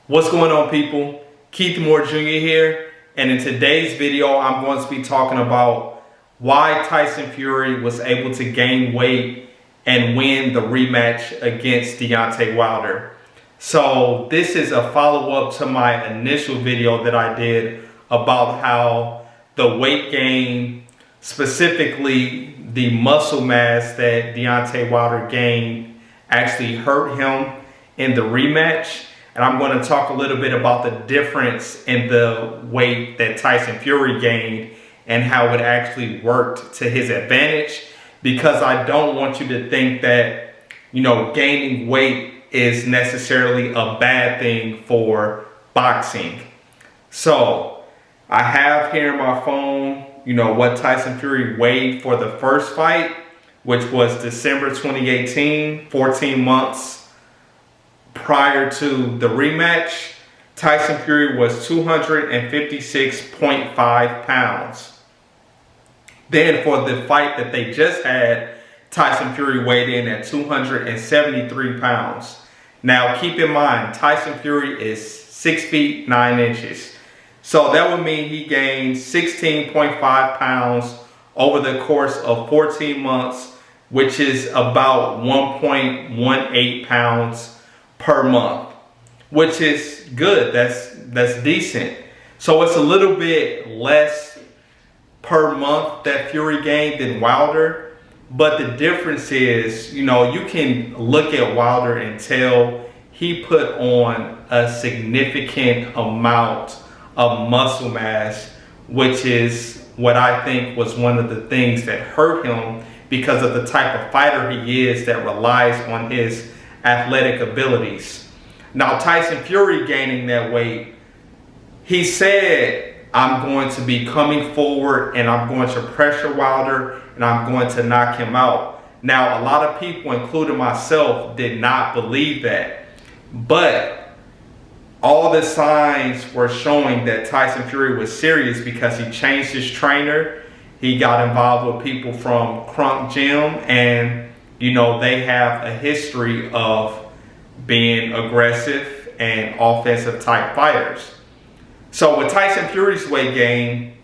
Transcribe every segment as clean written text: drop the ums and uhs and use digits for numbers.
What's going on, people? Keith Moore Jr. here, and in today's video I'm going to be talking about why Tyson Fury was able to gain weight and win the rematch against Deontay Wilder. So this is a follow-up to my initial video that I did about how the weight gain, specifically the muscle mass that Deontay Wilder gained, actually hurt him in the rematch. And I'm going to talk a little bit about the difference in the weight that Tyson Fury gained and how it actually worked to his advantage, because I don't want you to think that, gaining weight is necessarily a bad thing for boxing. So I have here in my phone, what Tyson Fury weighed for the first fight, which was December 2018, 14 months prior to the rematch. Tyson Fury was 256.5 pounds. Then for the fight that they just had, Tyson Fury weighed in at 273 pounds. Now keep in mind, Tyson Fury is 6 feet 9 inches. So that would mean he gained 16.5 pounds over the course of 14 months, which is about 1.18 pounds per month, which is good. That's decent. So it's a little bit less per month that Fury gained than Wilder, but the difference is, you can look at Wilder and tell he put on a significant amount of muscle mass, which is what I think was one of the things that hurt him because of the type of fighter he is that relies on his athletic abilities. Now Tyson Fury gaining that weight, he said, I'm going to be coming forward and I'm going to pressure Wilder and I'm going to knock him out. Now a lot of people, including myself, did not believe that, but all the signs were showing that Tyson Fury was serious, because he changed his trainer. He got involved with people from Crunk Gym, and they have a history of being aggressive and offensive type fighters. So with Tyson Fury's weight gain,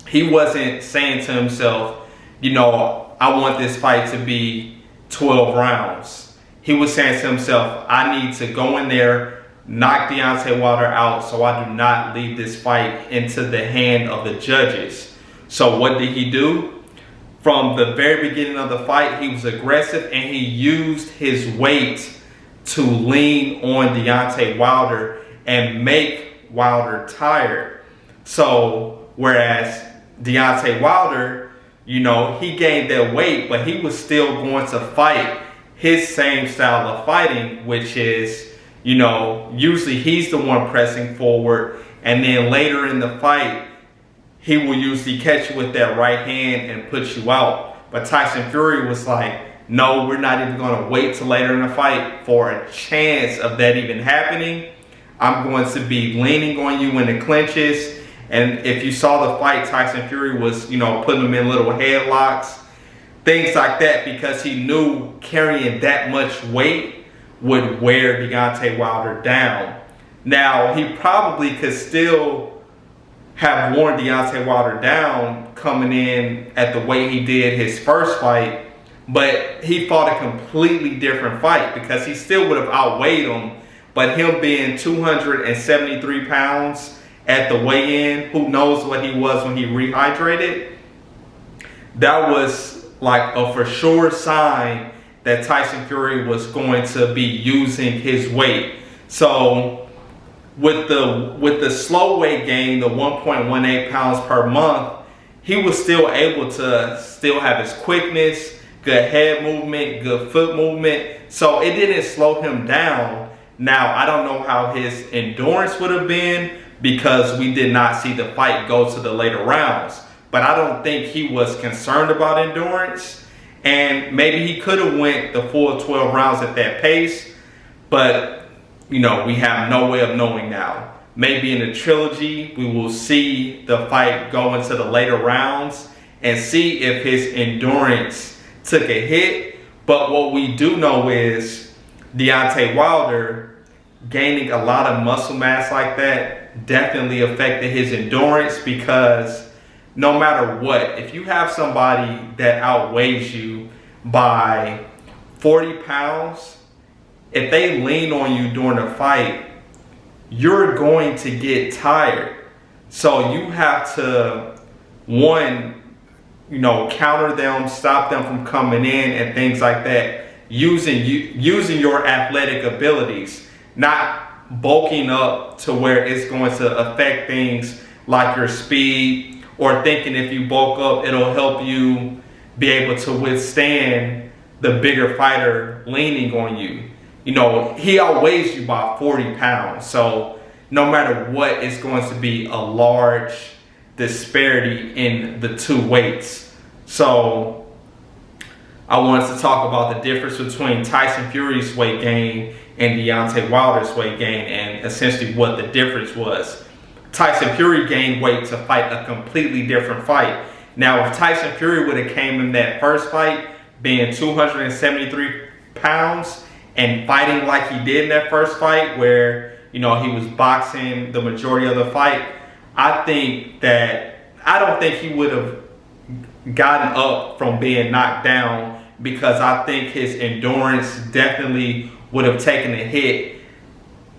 he wasn't saying to himself, I want this fight to be 12 rounds. He was saying to himself, I need to go in there, knock Deontay Wilder out, so I do not leave this fight into the hand of the judges. So what did he do? From the very beginning of the fight, he was aggressive and he used his weight to lean on Deontay Wilder and make Wilder tired. So whereas Deontay Wilder, he gained that weight, but he was still going to fight his same style of fighting, which is, usually he's the one pressing forward, and then later in the fight, he will usually catch you with that right hand and put you out. But Tyson Fury was like, no, we're not even going to wait till later in the fight for a chance of that even happening. I'm going to be leaning on you in the clinches. And if you saw the fight, Tyson Fury was, putting them in little headlocks, things like that, because he knew carrying that much weight would wear Deontay Wilder down. Now, he probably could still have worn Deontay Wilder down coming in at the way he did his first fight, but he fought a completely different fight, because he still would have outweighed him, but him being 273 pounds at the weigh-in, who knows what he was when he rehydrated, that was like a for sure sign that Tyson Fury was going to be using his weight. So with the slow weight gain, the 1.18 pounds per month, he was still able to still have his quickness, good head movement, good foot movement. So it didn't slow him down. Now, I don't know how his endurance would have been, because we did not see the fight go to the later rounds. But I don't think he was concerned about endurance. And maybe he could have went the full 12 rounds at that pace, but we have no way of knowing now. Maybe in the trilogy, we will see the fight go into the later rounds and see if his endurance took a hit. But what we do know is Deontay Wilder gaining a lot of muscle mass like that definitely affected his endurance, because no matter what, if you have somebody that outweighs you by 40 pounds, if they lean on you during a fight, you're going to get tired. So you have to, one, counter them, stop them from coming in and things like that, using your athletic abilities, not bulking up to where it's going to affect things like your speed, or thinking if you bulk up it'll help you be able to withstand the bigger fighter leaning on you. He outweighs you by 40 pounds, so no matter what, it's going to be a large disparity in the two weights. So I wanted to talk about the difference between Tyson Fury's weight gain and Deontay Wilder's weight gain, and essentially what the difference was. Tyson Fury gained weight to fight a completely different fight. Now, if Tyson Fury would have came in that first fight being 273 pounds and fighting like he did in that first fight, where he was boxing the majority of the fight, I don't think he would have gotten up from being knocked down, because I think his endurance definitely would have taken a hit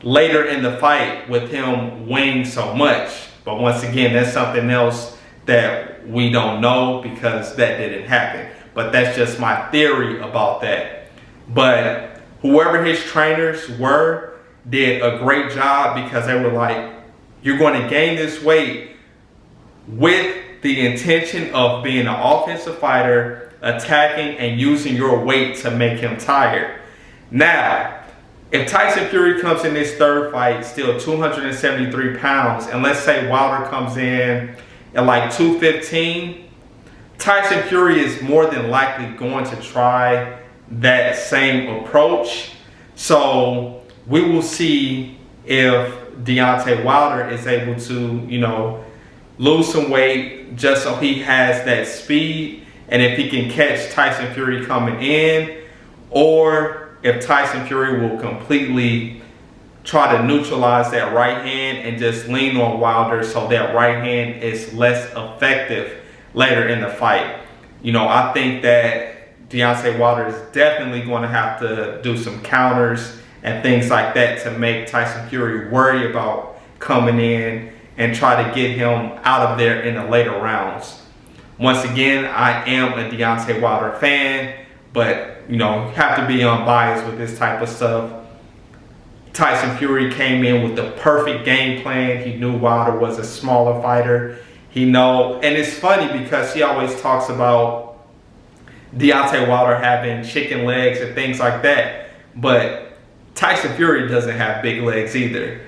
later in the fight with him weighing so much. But once again, that's something else that we don't know, because that didn't happen. But that's just my theory about that. But whoever his trainers were did a great job, because they were like, you're going to gain this weight with the intention of being an offensive fighter, attacking and using your weight to make him tired. Now, if Tyson Fury comes in this third fight still 273 pounds, and let's say Wilder comes in at like 215, Tyson Fury is more than likely going to try that same approach. So we will see if Deontay Wilder is able to, lose some weight just so he has that speed, and if he can catch Tyson Fury coming in, or if Tyson Fury will completely try to neutralize that right hand and just lean on Wilder so that right hand is less effective later in the fight. I think that Deontay Wilder is definitely going to have to do some counters and things like that to make Tyson Fury worry about coming in and try to get him out of there in the later rounds. Once again, I am a Deontay Wilder fan, but have to be unbiased with this type of stuff. Tyson Fury came in with the perfect game plan. He knew Wilder was a smaller fighter. And it's funny because he always talks about Deontay Wilder having chicken legs and things like that, but Tyson Fury doesn't have big legs either.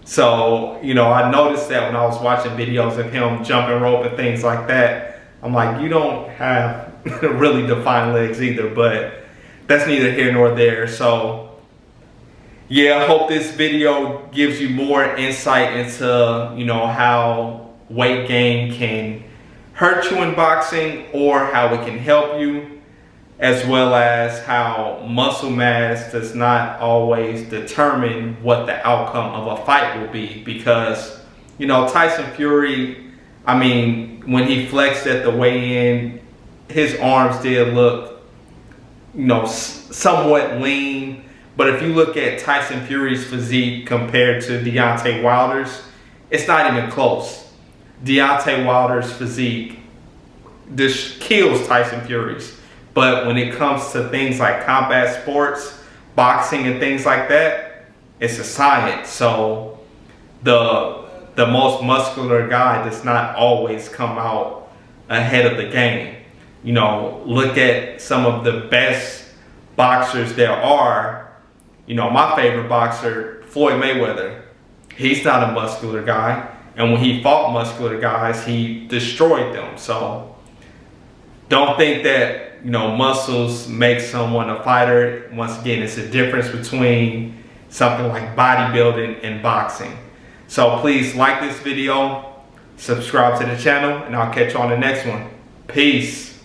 So, I noticed that when I was watching videos of him jumping rope and things like that. I'm like, you don't have really defined legs either, but that's neither here nor there. So, yeah, I hope this video gives you more insight into, how weight gain can hurt you in boxing or how it can help you, as well as how muscle mass does not always determine what the outcome of a fight will be. Because, Tyson Fury, when he flexed at the weigh-in, his arms did look, somewhat lean. But if you look at Tyson Fury's physique compared to Deontay Wilder's, it's not even close. Deontay Wilder's physique just kills Tyson Fury's. But when it comes to things like combat sports, boxing and things like that, it's a science. So the most muscular guy does not always come out ahead of the game. Look at some of the best boxers there are. My favorite boxer, Floyd Mayweather. He's not a muscular guy. And when he fought muscular guys, he destroyed them. So don't think that muscles make someone a fighter. Once again, it's a difference between something like bodybuilding and boxing. So please like this video, subscribe to the channel, and I'll catch you on the next one. Peace.